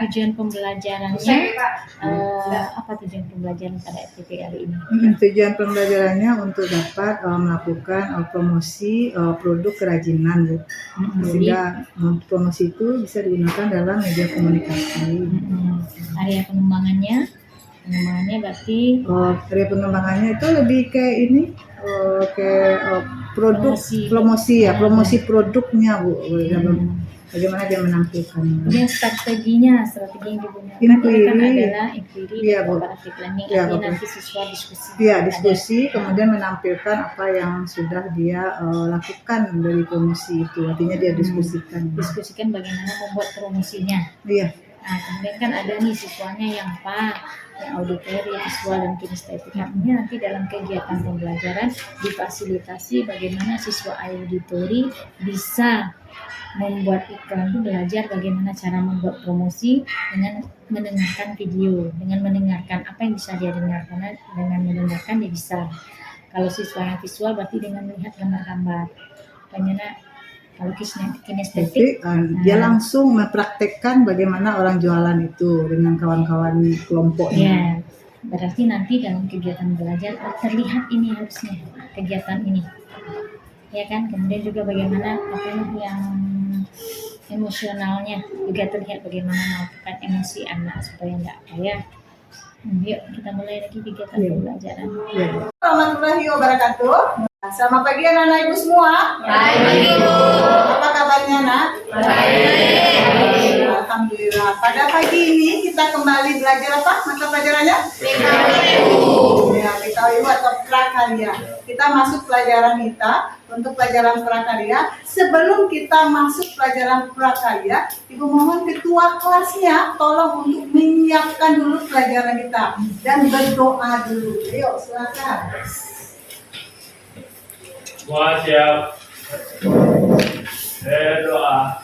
Tujuan pembelajarannya, apa tujuan pembelajaran pada FTP kali ini? Tujuan pembelajarannya untuk dapat melakukan promosi produk kerajinan, Bu. Sehingga promosi itu bisa digunakan dalam media komunikasi. Area pengembangannya berarti area pengembangannya itu lebih kayak ini, produk promosi produknya, Bu. Bagaimana dia menampilkannya? Kemudian strategi yang digunakan kan adalah inquiry dan comparative planning. Nanti siswa diskusi, kemudian menampilkan apa yang sudah dia lakukan dari promosi itu. Artinya dia diskusikan bagaimana membuat promosinya. Iya. Nah, kemudian kan ada nih siswanya yang auditory, visual, dan kinestetik. Artinya nanti dalam kegiatan pembelajaran difasilitasi bagaimana siswa auditory bisa membuat iklan, itu belajar bagaimana cara membuat promosi dengan mendengarkan video, dengan mendengarkan apa yang bisa dia dengar, karena dengan mendengarkan dia bisa. Kalau siswa yang visual berarti dengan melihat gambar-gambar. Kalau kinestetik, dia langsung mempraktekkan bagaimana orang jualan itu dengan kawan-kawan kelompoknya. Berarti nanti dalam kegiatan belajar terlihat ini harusnya kegiatan ini, ya kan? Kemudian juga bagaimana yang emosionalnya juga terlihat, bagaimana melakukan emosi anak supaya enggak kaya. Yuk kita mulai lagi kegiatan pembelajaran. Warahmatullahi wabarakatuh. Selamat pagi anak-anak ibu semua. Baik, Ibu. Apa kabarnya, Nak? Baik. Alhamdulillah. Pada pagi ini kita kembali belajar apa? Mata pelajarannya? PKWU. Ya, PKWU atau prakarya. Kita masuk pelajaran kita untuk pelajaran prakarya. Sebelum kita masuk pelajaran prakarya, Ibu mohon ketua kelasnya tolong untuk menyiapkan dulu pelajaran kita dan berdoa dulu. Ayo, silakan. Semua siap. Berdoa.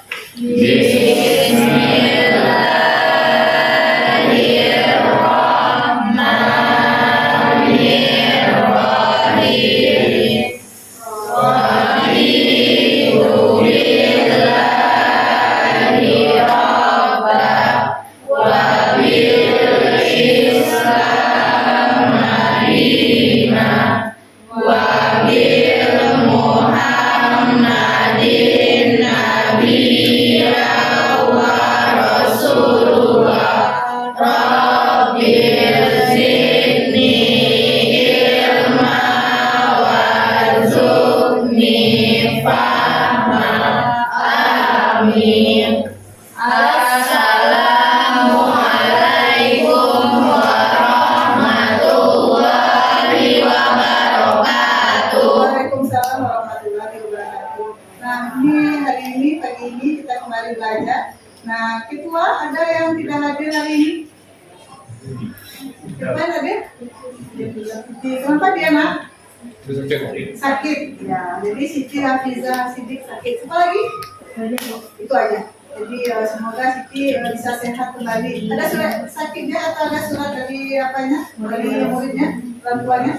Amin. Assalamualaikum warahmatullahi wabarakatuh. Waalaikumsalam warahmatullahi wabarakatuh. Nah, hari ini pagi ini kita kembali belajar. Nah, ketua ada yang tidak hadir hari ini? Mana dia? Kenapa dia, Nak? Sakit. Ya, jadi Siti Hafiza Sidik sakit. Apa lagi? Itu aja. Jadi semoga Siti bisa sehat kembali. Ada surat sakitnya atau ada surat dari apanya? Dari muridnya, orang tuanya?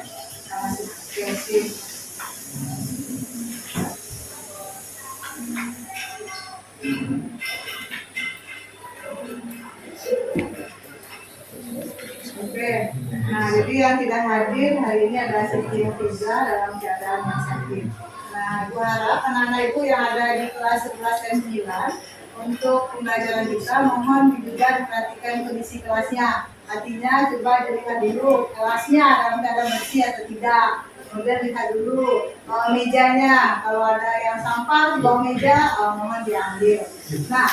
Oke. Nah, jadi yang tidak hadir hari ini adalah Siti Hafiza dalam keadaan yang sakit. Nah, Ibu harap anak-anak Ibu yang ada di kelas 11 dan 9 untuk pembelajaran kita mohon juga diperhatikan kondisi kelasnya. Artinya coba dilihat dulu kelasnya dalam keadaan bersih atau tidak. Kemudian lihat dulu mejanya, kalau ada yang sampah di bawah meja mohon diambil. Nah,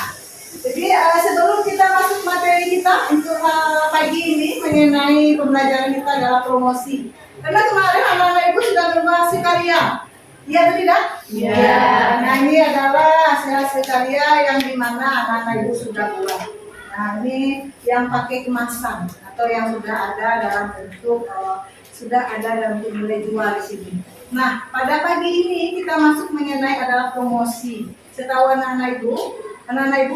jadi sebelum kita masuk materi kita untuk pagi ini mengenai pembelajaran kita adalah promosi. Karena kemarin anak-anak Ibu sudah membahas karya. Iya atau tidak? Iya. Nah, ini adalah hasil karya yang dimana anak-anak Ibu sudah buat. Nah, ini yang pakai kemasan atau yang sudah ada dalam bentuk nilai jual di sini. Nah, pada pagi ini kita masuk mengenai adalah promosi. Setahu anak-anak Ibu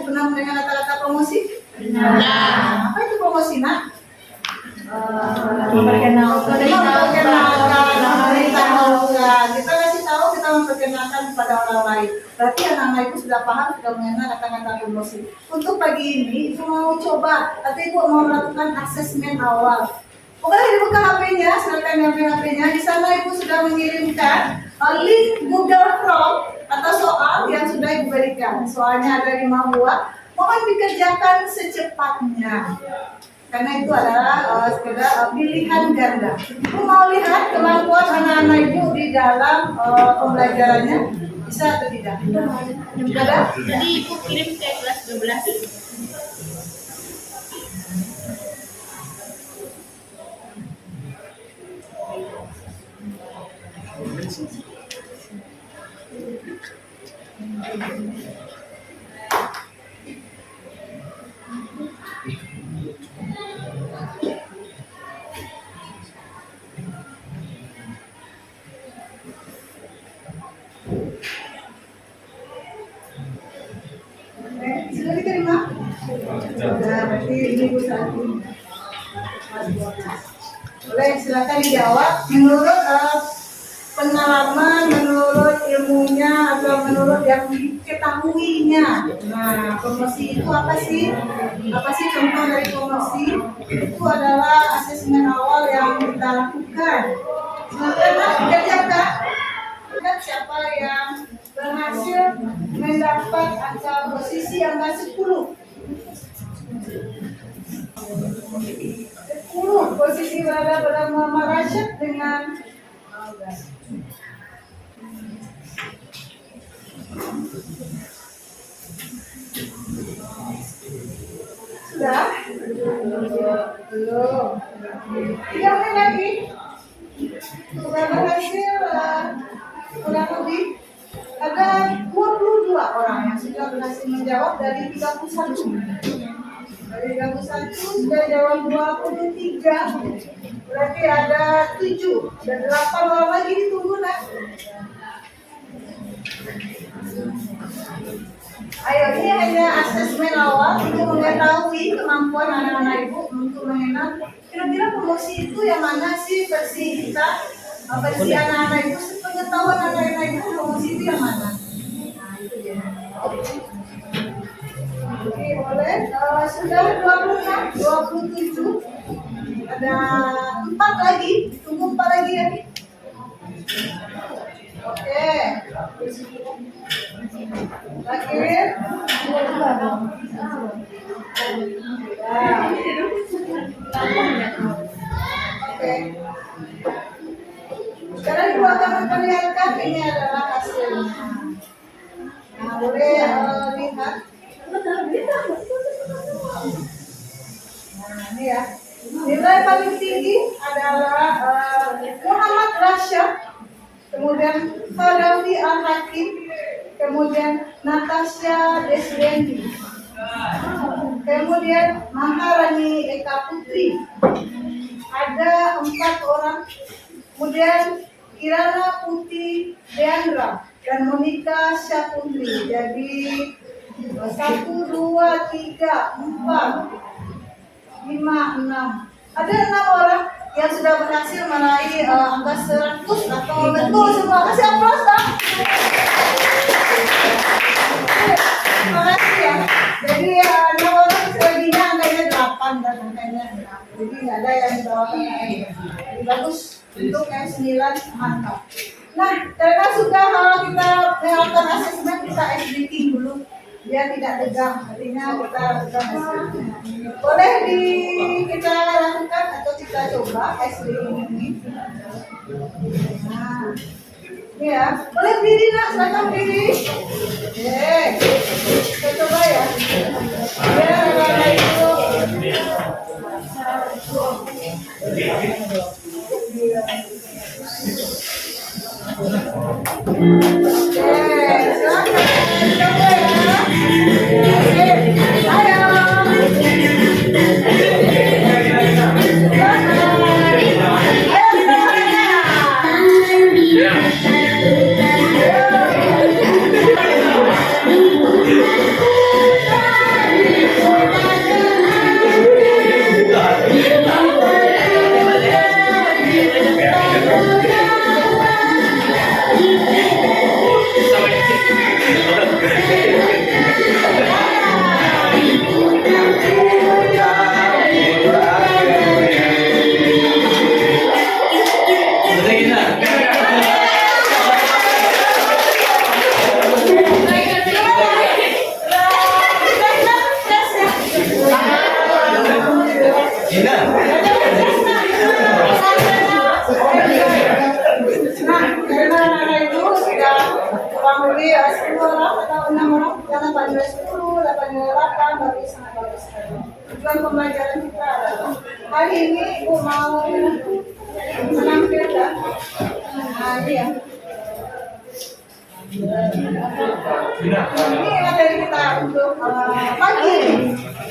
pernah mendengar kata-kata promosi? Benar. Apa itu promosi, Nak? Memperkenalkan. Kita kasih tahu, kita memperkenalkan kepada orang lain. Berarti anak-anak itu sudah paham, sudah mengenal kata-kata promosi. Untuk pagi ini, Ibu mau coba, atau Ibu mau melakukan asesmen awal. Pokoknya dibuka HP-nya, silakan ambil HP-nya. Di sana Ibu sudah mengirimkan link Google Form atau soal yang sudah Ibu berikan. Soalnya ada 5 buah. Mohon dikerjakan secepatnya. Karena itu adalah sekedar pilihan ganda. Ibu mau lihat kemampuan anak-anak Ibu di dalam pembelajarannya bisa atau tidak? Ada? Jadi Ibu kirim ke kelas 12. Sudah diterima? Nah, berarti ini Bu satu. Boleh silakan dijawab menurut pengalaman, menurut ilmunya atau menurut yang diketahuinya. Nah, promosi itu apa sih? Apa sih contoh dari promosi? Itu adalah asesmen awal yang kita lakukan. Sebenarnya kerjakan. Lihat siapa yang berhasil mendapat angka posisi angka 10. 10 posisi berada pada Muhammad Rashid dengan sudah? Belum. 3 menit lagi. Sudah berhasil kurang lebih ada 22 orang yang sudah berhasil menjawab dari 31. Dari 31 sudah jawab 23. Berarti ada 7 dan 8 orang lagi ditunggu nak. Ayo, ini hanya asesmen awal untuk mengetahui kemampuan anak-anak Ibu untuk mengenal kira-kira promosi itu yang mana sih versi kita, versi anak-anak Ibu, pengetahuan anak-anak Ibu promosi itu yang mana. Nah, itu dia. Oke, boleh. Sudah 26, 27. Ada 4 lagi, tunggu 4 lagi ya. Oke. Akhir. Oke. Sekarang Ibu akan memperlihatkan ini adalah hasilnya. Nah, boleh lihat. Nah, ini ya. Nilai paling tinggi adalah Muhammad Rashid, kemudian Fadawi Al-Hakim, kemudian Natasha Deswendi, kemudian Maharani Eka Putri. Ada 4 orang. Kemudian Kirana Putih Deandra dan Monica Syaputri. Jadi 1, 2, 3, 4, 5, 6. Ada 6 orang yang sudah berhasil meraih angka 100 atau betul semua. Kasih aplaus dong. Terima kasih ya. Jadi 6 orang selebihnya angkanya 8 dan angkanya 6. Jadi nggak ada yang di bawah. Jadi bagus untuk yang 9 mantap. Nah, karena sudah kita melakukan asesmen, kita SDT dulu. Dia tidak tegang, artinya kita tegang hasilnya. Boleh kita lakukan atau kita coba SDT ini. Nah, ini ya, boleh berdiri nak, silakan berdiri. Oke, kita coba ya. Ya, itu. 18.10, 18.8, bagus, sangat bagus sekali. Tujuan pembelajaran kita adalah hari ini Ibu mau menampilkan, ini ya. Ini materi kita untuk pagi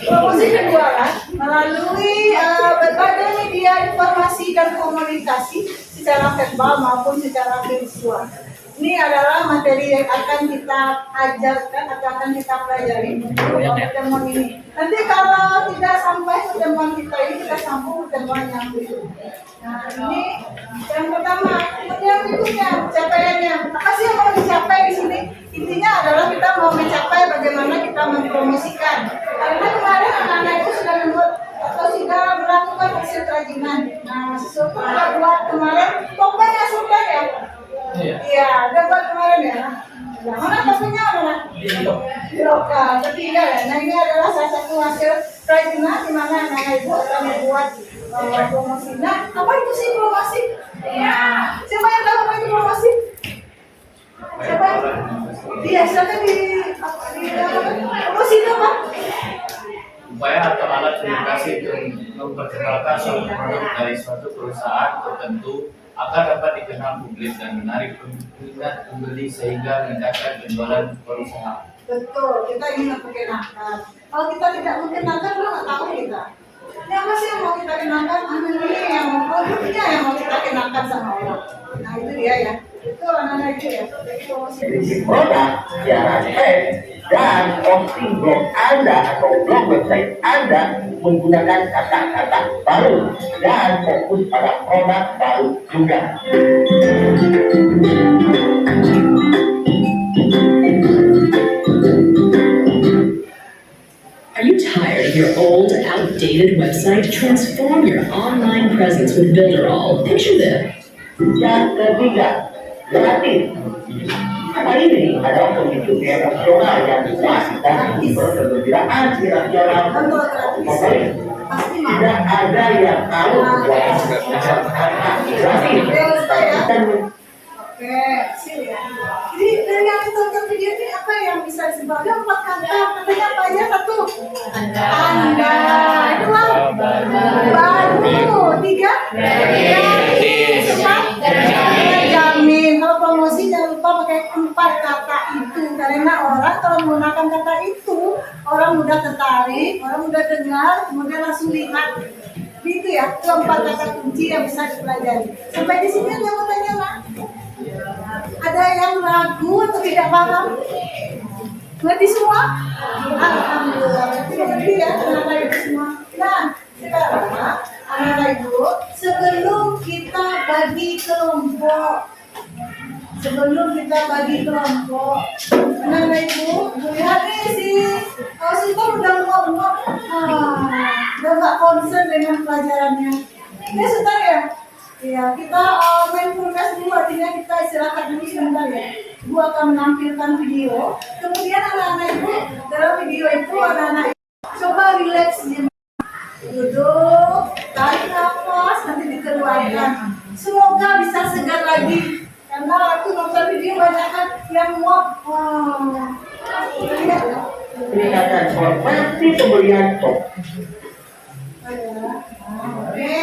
promosi kedua kan, melalui berbagai media informasi dan komunikasi secara verbal maupun secara visual. Ini adalah materi yang akan kita ajarkan atau akan kita pelajari untuk pertemuan ini. Nanti kalau tidak sampai pertemuan kita ini, kita sambung pertemuan yang berikutnya. Nah, ini yang pertama. Yang berikutnya, capaiannya. Apa sih yang mau dicapai di sini? Intinya adalah kita mau mencapai bagaimana kita mempromosikan. Karena kemarin anak-anak itu sudah membuat atau sudah melakukan hasil kerajinan. Nah, sesuatu kita buat kemarin, pokoknya suka ya. Iya, udah buat kemarin ya. Nah, mana topinya mana? Di lokal. Ketiga ya. Nah, ini adalah salah satu hasil kerajinan di mana anak-anak ibu akan membuat promosi. Nah, apa itu sih promosi? Ya. Siapa yang tahu apa itu promosi? Siapa? Iya, silakan di promosi itu apa? Upaya atau alat edukasi untuk memperkenalkan suatu produk dari suatu perusahaan tertentu agar dapat dikenal publik dan menarik minat pembeli sehingga meningkatkan penjualan perusahaan. Betul, kita ingin memperkenalkan. Kalau kita tidak memperkenalkan, lo nggak tahu kita. Ini apa sih yang mau kita kenalkan? Ini yang produknya yang mau kita kenalkan sama orang. Nah itu dia ya. Itu anak-anak itu ya. Isi produk, siaran pers, dan posting blog Anda atau blog website Anda menggunakan kata-kata baru dan fokus pada produk baru juga. Are you tired of your old, outdated website? Transform your online presence with Builderall. Picture this. Yang ketiga, gratis. Apa ini adalah pemicu emosional yang bisa dan berkegembiraan irasional. Tidak ada yang tahu bahwa gratis dan Oke, sih ya. Jadi dari yang ditonton video ini apa yang bisa disebut? Ada 4 kata. Katanya apa aja? 1. Anda. 2. Baru. 3. Gratis. 4. Terjamin. Kalau promosi jangan lupa pakai 4 kata itu. Karena orang kalau menggunakan kata itu, orang mudah tertarik, orang mudah dengar, kemudian langsung lihat. Itu ya, itu 4 kata kunci yang bisa dipelajari. Sampai di sini ada yang mau tanya, Mak? Ada yang ragu atau tidak paham? Ngerti semua? Alhamdulillah. Ngerti ya anak-anak ibu semua. Nah, sekarang anak-anak ibu, sebelum kita bagi kelompok, anak-anak ibu, lihat nih sih, kalau Sultan udah ngomong, udah nggak concern dengan pelajarannya. Ini Sultan ya? Iya, kita mindfulness dulu, artinya kita istirahat dulu sebentar ya. Ibu akan menampilkan video. Kemudian anak-anak ibu, dalam video itu anak-anak ibu coba relax di duduk, tarik nafas, nanti dikeluarkan. Semoga bisa segar lagi. Karena waktu nonton video banyak kan yang muak. peningkatan konversi pembelian stok. Oke.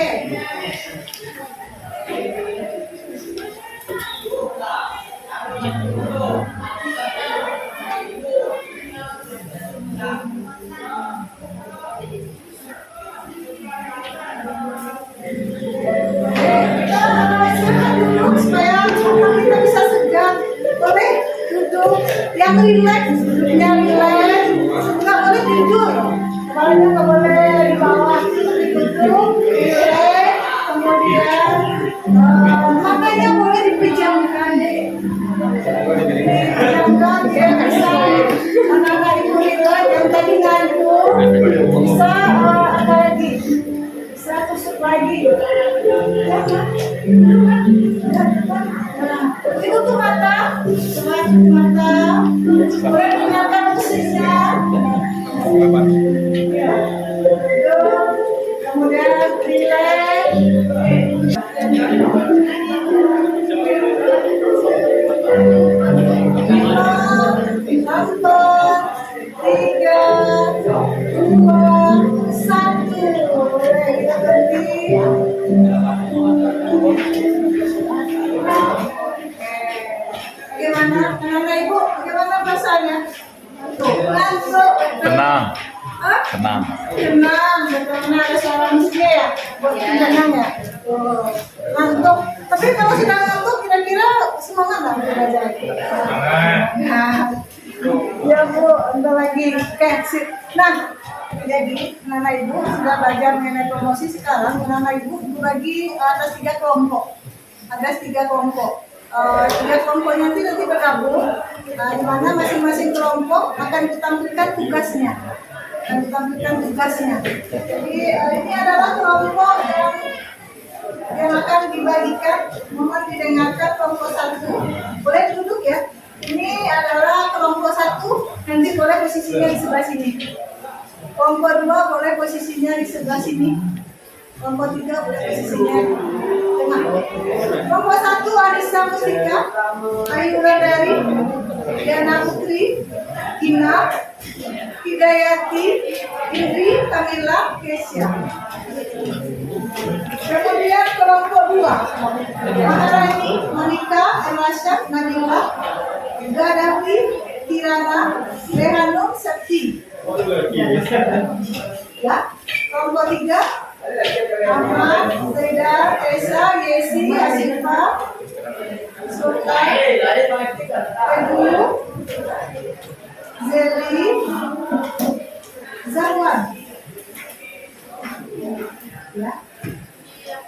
Supaya kita bisa segar, boleh duduk yang rileks, duduknya rileks, nggak boleh tidur, kepalanya nggak boleh di bawah, duduk rileks, kemudian matanya boleh dipejamkan, dipejamkan ya bisa anak-anak ibu rileks yang tadi ngantuk bisa apa lagi, bisa tusuk lagi. Itu tuh mata, boleh gunakan mesinnya. Kemudian relax. Nonton, Nah, jadi anak ibu sudah belajar mengenai promosi. Sekarang anak ibu dibagi atas 3 kelompok. Ada 3 kelompok. 3 kelompok nanti bergabung. Di mana masing-masing kelompok akan ditampilkan tugasnya. Jadi ini adalah kelompok yang akan dibagikan. Mohon didengarkan kelompok 1. Boleh duduk ya. Ini adalah kelompok 1. Nanti boleh posisinya di sebelah sini. Kelompok 2 boleh posisinya di sebelah sini. Kelompok 3 boleh posisinya di tengah. Kelompok 1 Arisa Mustika, Ayu Wulandari, Diana Putri, Gina, Hidayati, Indri, Kamila, Kesya. Kemudian kelompok 2 Maharani, Monika, Emasya, Nabila, Gadafi, Kirana, Rehanum, Sakti. Ya, kelompok 3 Ahmad, Zeda, Esa, Yesi, Asifa, Sultan, Edu, Zeli, Zawan. Ya.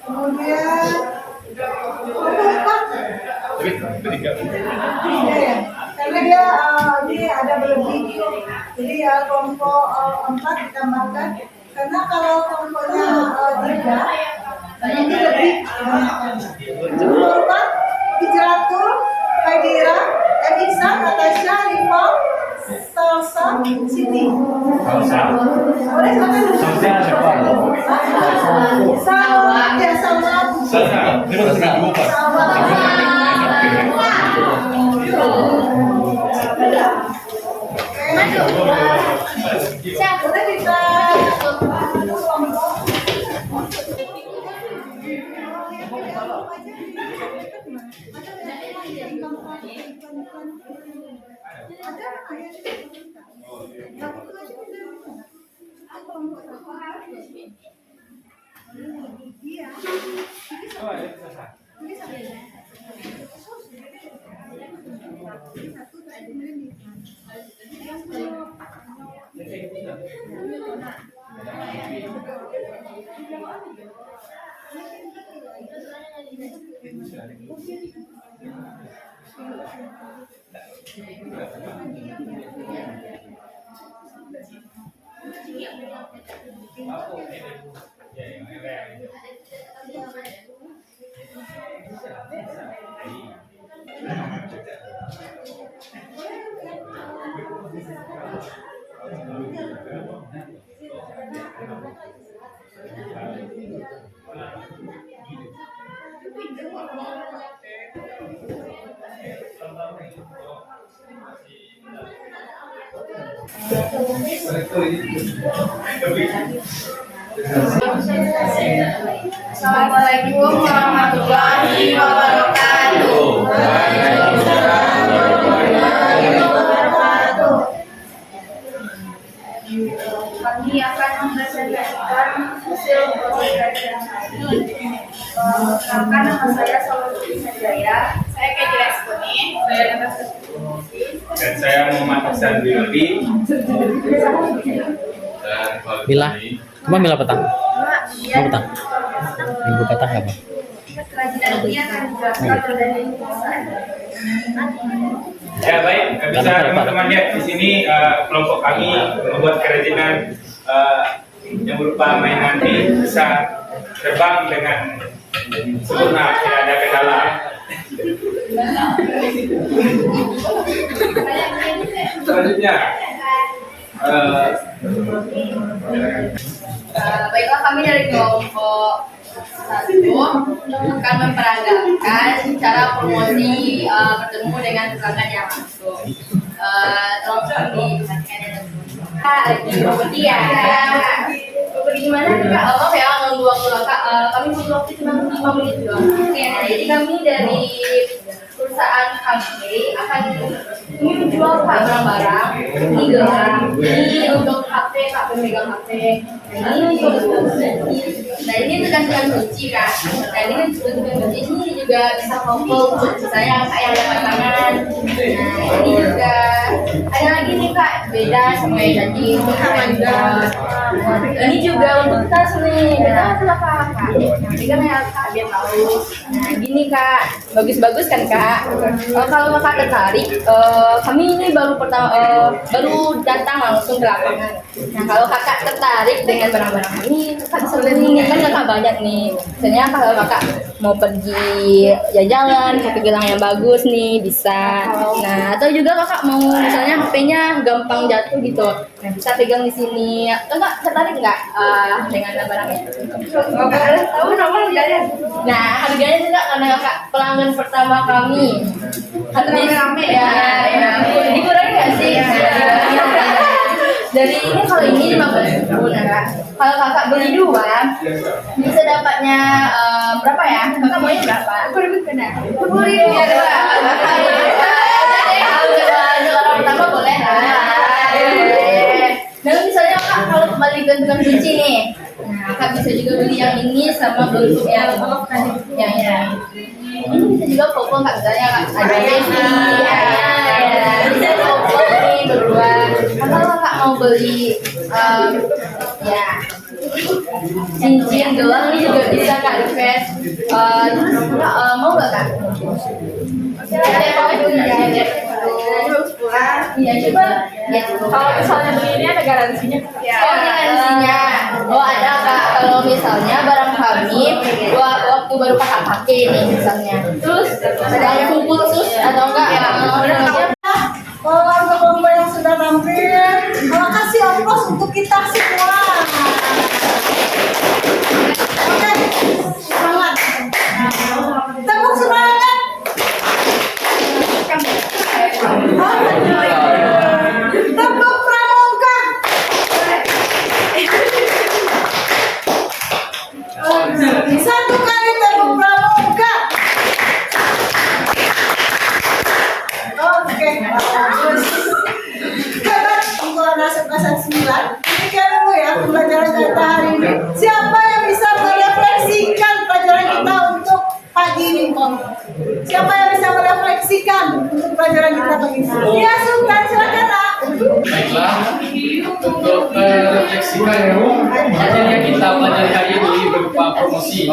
Kemudian kelompok 4 ya. Karena dia ini ada berlebih, jadi ya kelompok 4 ditambahkan. Karena kalau kelompoknya 3 nanti lebih kebanyakan. Kelompok Hijratul, Faidira, Elisa, Natasha, Rifa, Salsa, Siti. Boleh silakan. Boleh kita Assalamualaikum warahmatullahi wabarakatuh. Kami akan mempresentasikan hasil proses kajian kami. Perkenalkan, nama saya Salvatore Sanjaya. Saya Keji Responi. Saya Natasha. Dan saya Muhammad Hasan Bilodi. Mila, cuma Mila petang. Mau petang? Minggu petang apa? Kerajinan ini akan dijelaskan dari Ya baik, bisa teman-teman lihat di sini kelompok kami membuat kerajinan yang berupa mainan ini bisa terbang dengan sempurna, tidak ada kendala. Selanjutnya, baiklah, kami dari kelompok 1 akan memperagakan cara promosi bertemu dengan pelanggan yang masuk. Tolong kami perhatikan kemudian gimana Kak? Maaf ya menunggu waktu Kak. Kami butuh waktu cuma 5 menit doang. Oke, jadi kami dari perusahaan kami akan menjual barang-barang ini gelang, ini untuk HP, Kak, pemegang HP, ini untuk nah ini tergantung kunci kan, nah ini tergantung kunci, ini juga bisa kumpul misalnya kak yang dapat tangan. Nah ini juga ada lagi nih kak, beda sama yang tadi. Ini juga untuk tas nih, kita adalah kak. Nanti kan ya kak biar tahu. Nah gini kak, bagus-bagus kan kak. Kalau kakak tertarik, kami ini baru datang langsung ke lapangan. Nah kalau kakak tertarik dengan barang-barang ini, kakak bisa beli nih, kan kakak banyak nih. Misalnya kalau kakak mau pergi jalan ke gelang yang bagus nih bisa. Nah atau juga kakak mau misalnya HP-nya gampang jatuh gitu, nah bisa pegang di sini. Kakak tertarik nggak dengan barangnya? Boleh tahu nomor harganya? Nah harganya juga karena kakak pelanggan pertama kami. Rame-rame ya. Dikurangi nggak sih? Dari ini kalau ini 15.000 nah kak. Kalau kakak beli 2 bisa dapatnya berapa ya? Kakak maunya berapa? 10.000 kena. 10.000 ya dua. Orang pertama boleh nah misalnya kak kalau kembali gantungan kunci nih, nah kak bisa juga beli yang ini sama bentuk yang ini bisa juga popol kak, misalnya kak ada baby bisa popol nih berdua. Kalau kakak mau beli ya cincin gelang ini juga bisa kak request. Mau nggak kak? Iya coba lihat dulu. Kalau misalnya beli ini ada garansinya? Oh ada garansinya. Oh ada kak. Kalau misalnya barang kami waktu baru kakak pakai nih misalnya, terus ada yang khusus atau enggak? Lomba yang sudah tampil, terima kasih aplaus untuk kita semua. Oke, semangat. Tepuk semangat. Tepuk pramuka. Satu kali tepuk pramuka. Oke, bagus. Hebat untuk anak 11-9. Demikian dulu ya pembelajaran kita hari ini. Siapa yang bisa merefleksikan pelajaran kita untuk pagi ini? Siapa yang bisa merefleksikan untuk pelajaran kita pagi ini? Ya, Sultan, silakan nak. Baiklah, untuk refleksikan materi yang kita pelajari hari ini berupa promosi.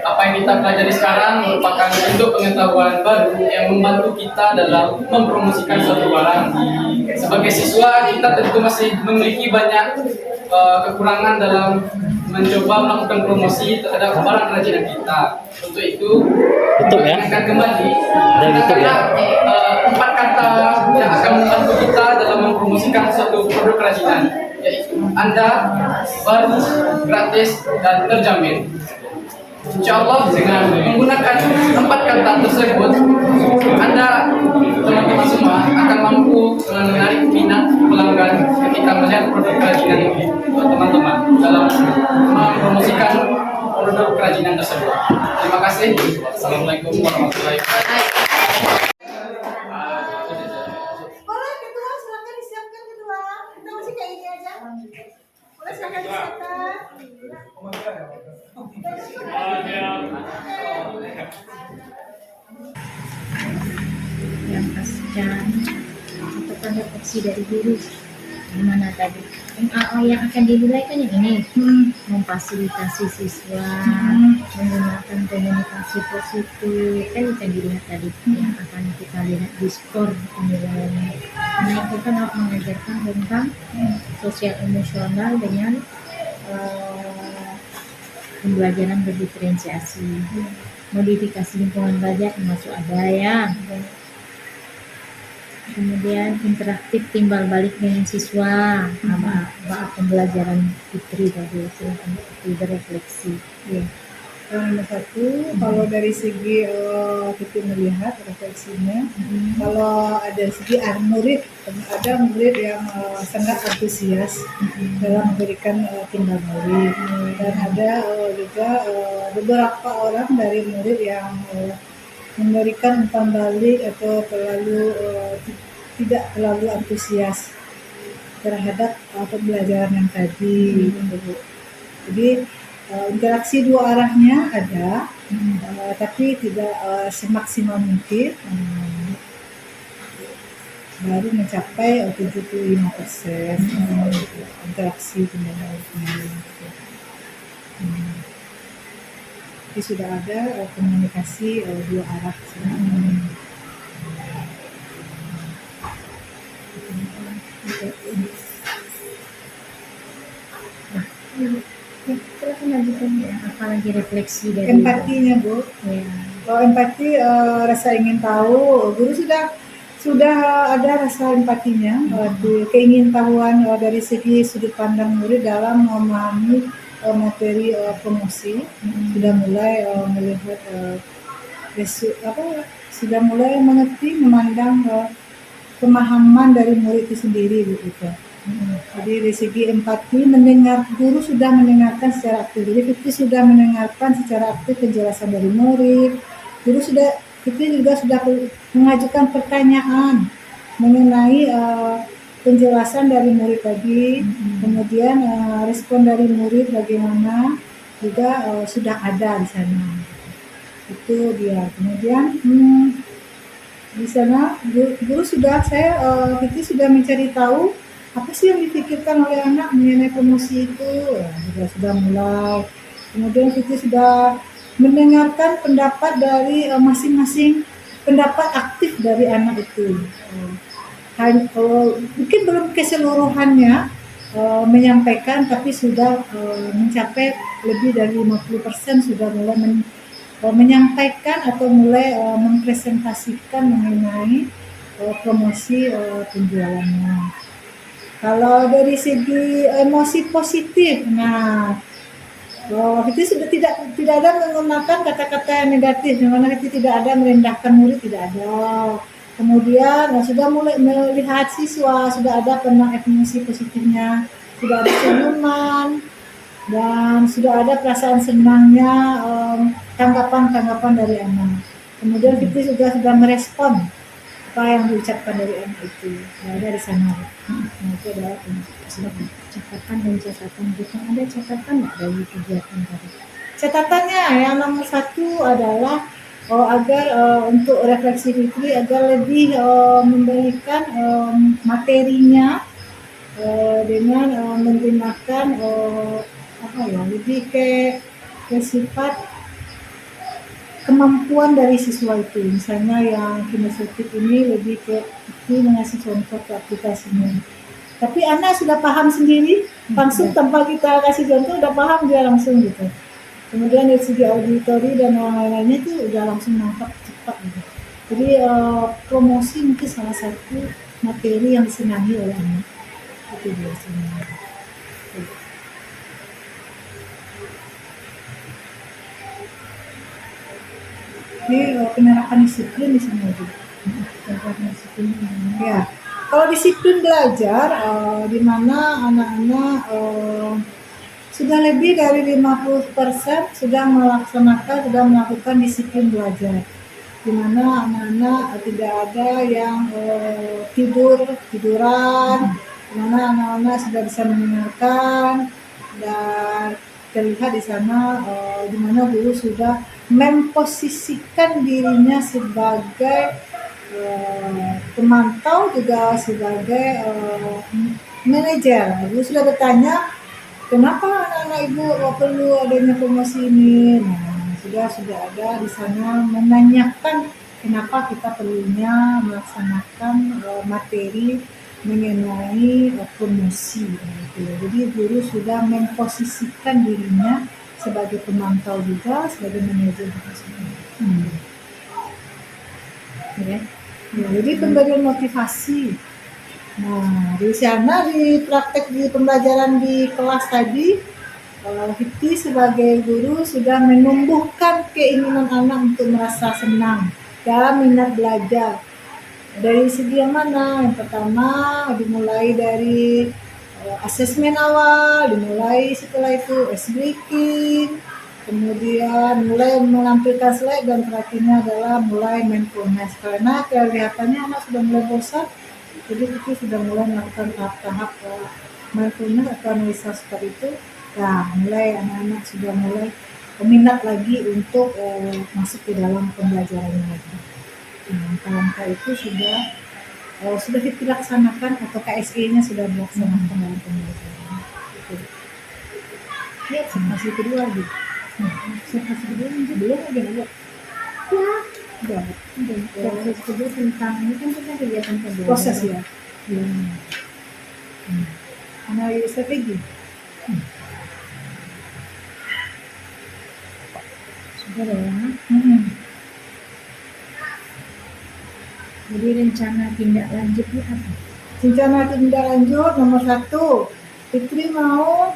Apa yang kita pelajari sekarang merupakan bentuk pengetahuan baru yang membantu kita dalam mempromosikan suatu barang. Sebagai siswa, kita tentu masih memiliki banyak kekurangan dalam mencoba melakukan promosi terhadap barang kerajinan kita. Untuk itu, akan kembali empat kata yang akan membantu kita dalam mempromosikan suatu produk kerajinan, yaitu Anda, baru, gratis, dan terjamin. Insya Allah dengan menggunakan 4 kata tersebut, Anda teman-teman semua akan mampu menarik minat pelanggan ketika melihat produk kerajinan ini, teman-teman, dalam mempromosikan produk kerajinan tersebut. Terima kasih. Assalamualaikum warahmatullahi wabarakatuh. Boleh ketua, silakan disiapkan ketua. Kita masih kayak gini aja. Boleh silakan disiapkan. Yang pascan ataupun refleksi dari guru gimana tadi yang akan dinilai kan yang ini memfasilitasi siswa menggunakan komunikasi positif kan akan dilihat tadi yang akan kita lihat di skor penilaiannya. Nah itu kan mengajarkan tentang sosial emosional dengan pembelajaran berdiferensiasi, modifikasi lingkungan belajar termasuk ada ya. Kemudian interaktif timbal balik dengan siswa, pembelajaran Fitri tadi itu berefleksi. Ya. Yang nomor 1, kalau dari segi kita melihat refleksinya, kalau ada segi murid, ada murid yang sangat antusias dalam memberikan timbal balik, dan ada juga beberapa orang dari murid yang memberikan umpan balik atau tidak terlalu antusias terhadap pembelajaran yang tadi. Jadi interaksi dua arahnya ada, Tapi tidak semaksimal mungkin. Baru mencapai 75% interaksi dengan Jadi sudah ada komunikasi dua arah. Silakan lanjutkan ya. Apalagi refleksi dari Empatinya, Bu. Ya. Kalau empati, rasa ingin tahu, guru sudah ada rasa empatinya, keingintahuan dari segi sudut pandang murid dalam memahami materi promosi, sudah mulai melihat sudah mulai mengerti, memandang pemahaman dari murid itu sendiri begitu. Jadi dari segi empati, guru sudah mendengarkan secara aktif. Jadi Fitri sudah mendengarkan secara aktif penjelasan dari murid. Fitri juga sudah mengajukan pertanyaan mengenai penjelasan dari murid tadi. Kemudian respon dari murid bagaimana juga sudah ada di sana. Itu dia. Kemudian di sana guru Fitri sudah mencari tahu apa sih yang dipikirkan oleh anak mengenai promosi itu. Sudah mulai. Kemudian Fitri sudah mendengarkan pendapat dari masing-masing pendapat aktif dari anak itu. Mungkin belum keseluruhannya menyampaikan, tapi sudah mencapai lebih dari 50% sudah mulai menyampaikan atau mulai mempresentasikan mengenai promosi penjualannya. Kalau dari segi emosi positif, itu sudah tidak ada menggunakan kata-kata yang negatif, dimana itu tidak ada merendahkan murid, tidak ada. Kemudian sudah mulai melihat siswa, sudah ada pernah emosi positifnya, sudah ada senyuman, dan sudah ada perasaan senangnya, tanggapan-tanggapan dari anak. Kemudian Fitri juga sudah merespon apa yang diucapkan dari anak itu, ada di sana. Itu adalah catatan dan catatan. Bukan ada catatan nggak dari kegiatan tadi? Catatannya yang nomor 1 adalah agar untuk refleksi Fitri agar lebih memberikan materinya dengan menggunakan lebih ke sifat kemampuan dari siswa itu. Misalnya yang kinestetik ini lebih ke mengasih contoh ke aplikasinya. Tapi anak sudah paham sendiri, langsung tanpa kita kasih contoh udah paham dia langsung gitu. Kemudian dari segi auditori dan lain-lainnya itu udah langsung nangkap cepat gitu. Jadi promosi mungkin salah satu materi yang disenangi oleh anak. Itu biasanya. Ini penerapan disiplin di sini juga. Penerapan disiplin. Ya. Kalau disiplin belajar, di mana anak-anak sudah lebih dari 50% sudah melakukan disiplin belajar. Di mana anak-anak tidak ada yang tiduran, di mana anak-anak sudah bisa mendengarkan, dan terlihat di sana di mana guru sudah memposisikan dirinya sebagai pemantau, juga sebagai manajer. Guru sudah bertanya, kenapa anak-anak ibu perlu adanya promosi ini? Sudah ada di sana menanyakan kenapa kita perlunya melaksanakan materi mengenai promosi. Jadi guru sudah memposisikan dirinya sebagai pemantau juga, sebagai manajer juga. Ya. Jadi pemberian motivasi. Di sana di praktek di pembelajaran di kelas tadi, Fitri sebagai guru sudah menumbuhkan keinginan anak untuk merasa senang dalam minat belajar. Dari segi yang mana? Yang pertama dimulai dari asesmen awal, dimulai setelah itu ice breaking, kemudian mulai menampilkan slide, dan terakhirnya adalah mulai mindfulness. Karena kelihatannya anak sudah mulai bosan, jadi kita sudah mulai melakukan tahap-tahap mindfulness atau analisa seperti itu. Mulai anak-anak sudah mulai minat lagi untuk masuk ke dalam pembelajarannya lagi. Langkah-langkah itu sudah dilaksanakan atau KSE-nya sudah dilaksanakan dalam pembelajaran. Gitu. Ya, observasi kedua lagi. Observasi kedua belum ada. Udah. Proses kedua tentang ini kan kita kegiatan kedua. Proses ya. Analisis strategi. Sudah ya. Jadi rencana tindak lanjutnya apa? Rencana tindak lanjut nomor 1, Fitri mau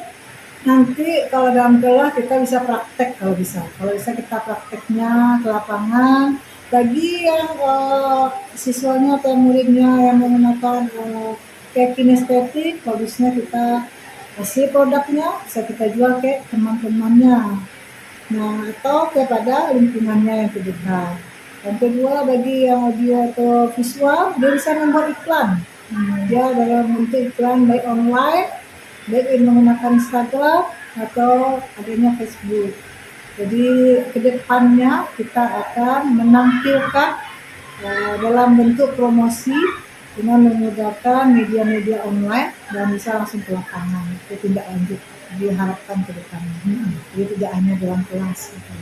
nanti kalau dalam kelas kita bisa praktek kalau bisa kita prakteknya ke lapangan. Bagi yang siswanya atau muridnya yang menggunakan kayak kinestetik, bagusnya kita kasih produknya, bisa kita jual ke teman-temannya. Nah, atau kepada lingkungannya yang terdekat. Yang kedua, bagi yang audio atau visual, dia bisa membuat iklan. Dia dalam bentuk iklan baik online, baik menggunakan Instagram atau adanya Facebook. Jadi kedepannya kita akan menampilkan dalam bentuk promosi dengan menggunakan media-media online dan bisa langsung ke lapangan. Itu tindak lanjut diharapkan ke depannya. Jadi tidak hanya dalam kelas. Gitu.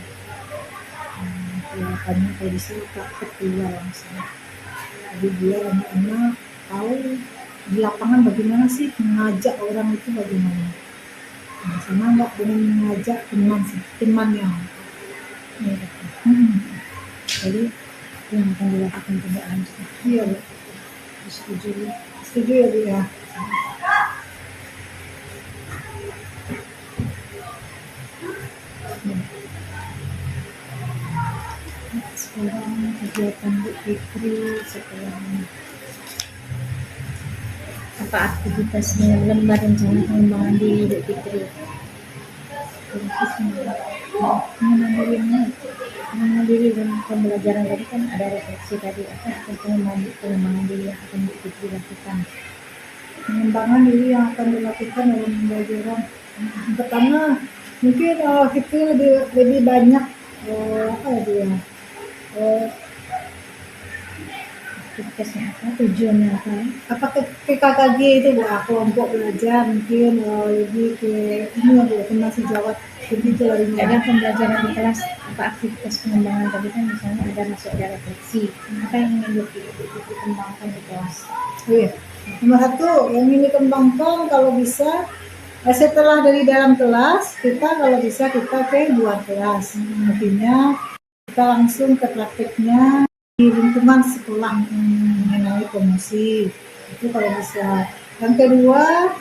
Kelihatannya kalau bisa praktek keluar langsung. Jadi dia anak-anak tahu di lapangan bagaimana sih mengajak orang itu bagaimana. Nah, sama nggak dengan mengajak temannya. Ya, jadi yang akan dilakukan tindak lanjut. Iya, Bu. Setuju ya, Bu ya. Sekarang kegiatan Bu Fitri sekolahnya. Apa aktivitasnya, lembar rencana pengembangan diri Bu Fitri? Mengenal diri dan pembelajaran tadi kan ada refleksi tadi, apa pengembangan diri yang akan Bu Fitri lakukan? Pengembangan diri yang akan dilakukan dalam pembelajaran. Pertama, mungkin kita lebih banyak Aktivitasnya apa? Tujuannya apa? apa ke KKG itu Bu, kelompok belajar mungkin lebih ke ini ya Bu, masih jawab begitu larinya. Ada pembelajaran di kelas, apa aktivitas pengembangan tadi kan misalnya ada masuk ada refleksi. Apa yang ingin Bu Fitri kembangkan di kelas? Oh iya. Nomor 1 yang ingin dikembangkan kalau bisa setelah dari dalam kelas kita kalau bisa kita ke luar kelas. Artinya kita langsung ke prakteknya di lingkungan sekolah mengenai promosi itu kalau bisa. Yang kedua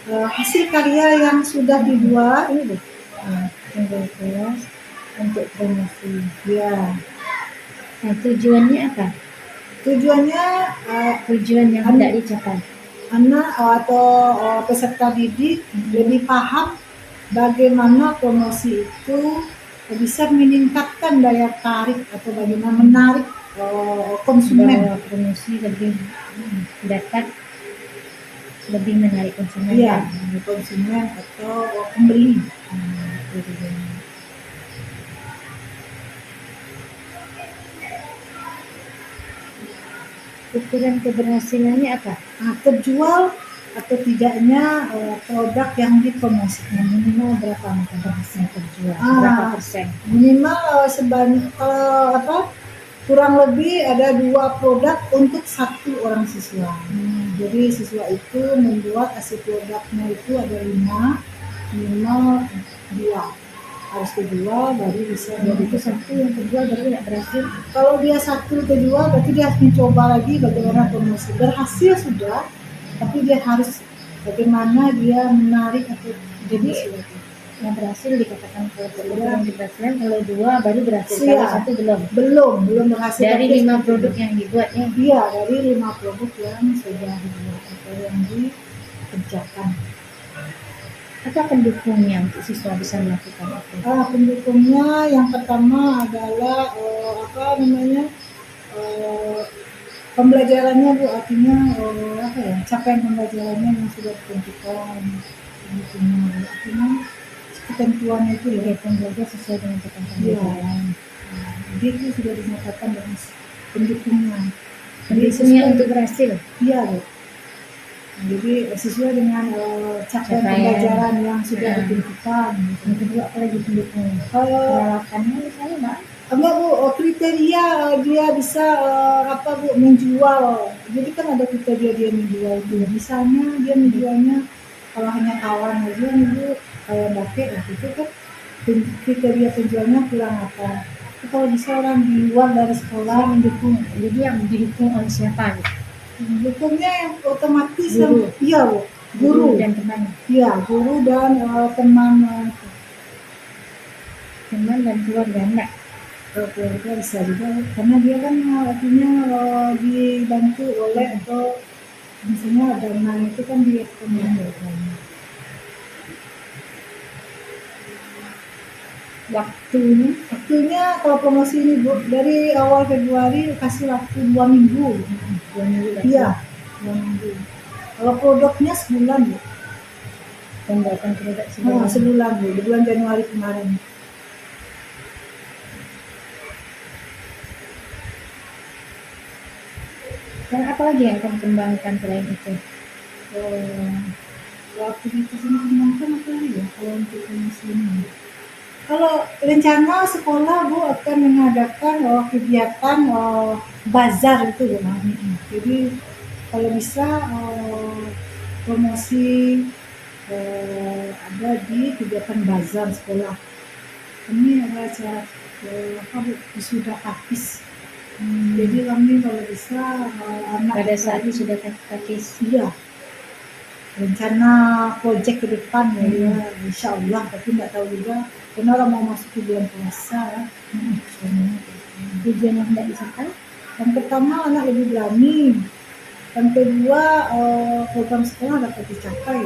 hasil karya yang sudah dibuat ini deh yang dari kelas untuk promosi ya. Nah, tujuannya apa? Tujuannya Tujuan yang tidak dicapai. anak atau peserta didik lebih paham bagaimana promosi itu bisa meningkatkan daya tarik atau bagaimana menarik konsumen. Bahwa promosi lebih dapat lebih menarik konsumen. Iya, konsumen atau pembeli. Ukuran keberhasilannya apa? Nah, terjual atau tidaknya produk yang dipromosikan minimal berapa keberhasilan terjual? Berapa persen? Minimal sebanyak kurang lebih ada 2 produk untuk 1 orang siswa. Jadi siswa itu membuat hasil produknya itu ada 5, minimal 2 harus terjual baru bisa. Jadi itu satu yang terjual baru tidak berhasil. Kalau dia 1 terjual berarti dia harus mencoba lagi bagaimana promosi. Berhasil sudah, tapi dia harus bagaimana dia menarik atau Jadi yang berhasil dikatakan yang keberhasilan, kalau 2 baru berhasil, kalau 1 belum berhasil. Dari Tapi 5 produk yang dibuatnya. iya, dari 5 produk yang sudah dibuat atau yang dikerjakan. Apa pendukungnya untuk siswa bisa melakukan itu? Pendukungnya yang pertama adalah pembelajarannya Bu, artinya capaian pembelajarannya yang sudah ditentukan. Artinya ketentuannya itu ya. kegiatan belajar sesuai dengan ketentuan Iya. pembelajaran. Jadi itu sudah dinyatakan dengan pendukungnya. Pendukungnya untuk berhasil. Iya, Bu. Nah, jadi sesuai dengan capaian Capaian. pembelajaran yang sudah Nah. ditentukan. Yang kedua apa lagi pendukungnya? Kalau Peralatannya misalnya Mbak. enggak Bu, kriteria dia bisa apa Bu menjual. Jadi kan ada kriteria dia menjual itu. Misalnya dia menjualnya kalau hanya kawan aja nih Bu, kayak Bape lah itu kan kriteria penjualnya kurang apa. Tapi kalau bisa orang di luar dari sekolah mendukung. Jadi yang didukung oleh siapa? Gitu? Mendukungnya yang otomatis Guru. iya Bu, guru. dan teman. Iya, guru dan teman Teman dan keluarga enggak. keluarga bisa juga karena dia kan artinya dibantu oleh atau misalnya dana itu kan dia pengen waktunya kalau promosi ini Bu dari awal Februari kasih waktu 2 minggu. 2 minggu lagi. Iya, 2 minggu. Kalau produknya sebulan Bu. Pembuatan produk Sebulan Bu, di bulan Januari kemarin. Dan apa lagi yang akan kembangkan selain itu? Aktivitas ini kembangkan apa lagi ya kalau untuk promosi ini? Kalau rencana sekolah Bu akan mengadakan kegiatan bazar itu ya. Jadi kalau bisa promosi ada di kegiatan bazar sekolah. Ini ada acara apa Bu? Wisuda Kapis. Jadi kami kalau bisa anak Pada saat itu sudah taktis. iya rencana proyek ke depan ya, insya Allah tapi nggak tahu juga karena orang mau masuk ke bulan puasa. Tujuan yang tidak dicapai. Yang pertama anak lebih berani, yang kedua program sekolah dapat dicapai.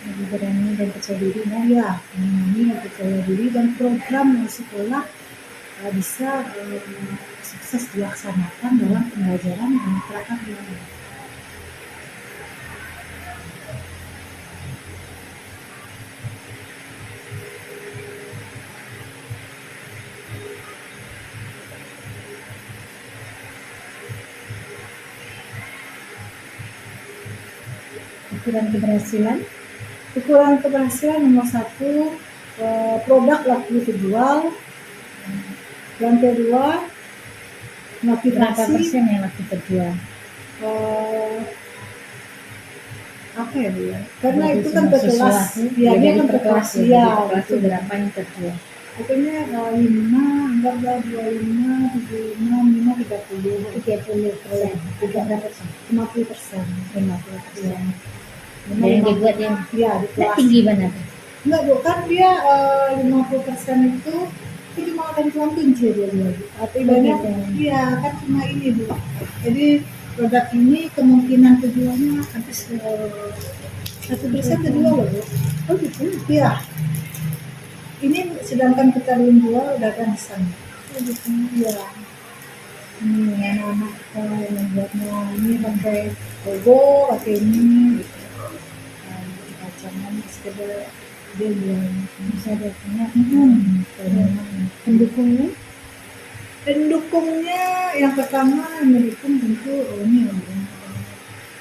Lebih berani dan percaya diri. Ya, ini percaya diri dan program sekolah bisa sukses dilaksanakan dalam pembelajaran masyarakat yang ukuran keberhasilan nomor 1 produk laku terjual, yang kedua Berapa motivasi persen yang laku terjual? apa ya Bu ya? Karena Jadi itu kan semua per kelas, siswa, ya, dia jadi kan per per kelas kelas, ya. ya, Jadi per kelas itu betul. berapa yang terjual? Pokoknya 5, anggaplah 25, 75, minimal 30, 30%. 30%. 50%. 50%. Dan yang dibuat yang Ya, di kelas. tinggi banget. Enggak Bu, kan dia 50% itu cuma akan tuang kunci dia lagi. Atau banyak, iya kan cuma ini Bu. Jadi produk ini kemungkinan terjualnya habis 1% terjual loh Bu. Oh gitu. Iya. Ini sedangkan kita belum jual udah kan sana. Oh gitu. Iya. Ini anak-anak yang membuatnya ini pakai logo, pakai ini. Gitu. Bacaannya sekedar dia bilang bisa dia punya. Pendukungnya yang pertama mendukung tentu ini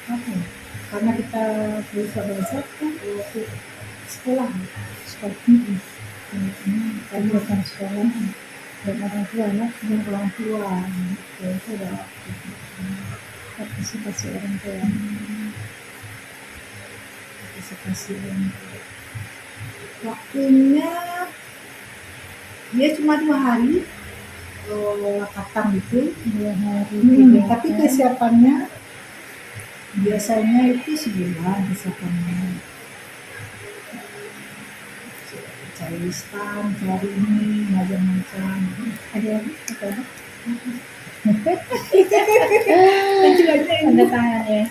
apa ya? Karena kita berusaha belajar kan sekolah. Kegiatan sekolah dan orang tua ya. Dan orang tua ya, itu ada Partisipasi orang tua. partisipasi orang tua. Waktunya dia cuma 2 hari katang gitu. 2 hari. Tapi kesiapannya biasanya itu sebulan kesiapannya. Cari stand, cari ini, macam-macam. Ada lagi? Apa ada? Itu aja Tanda tangan ya.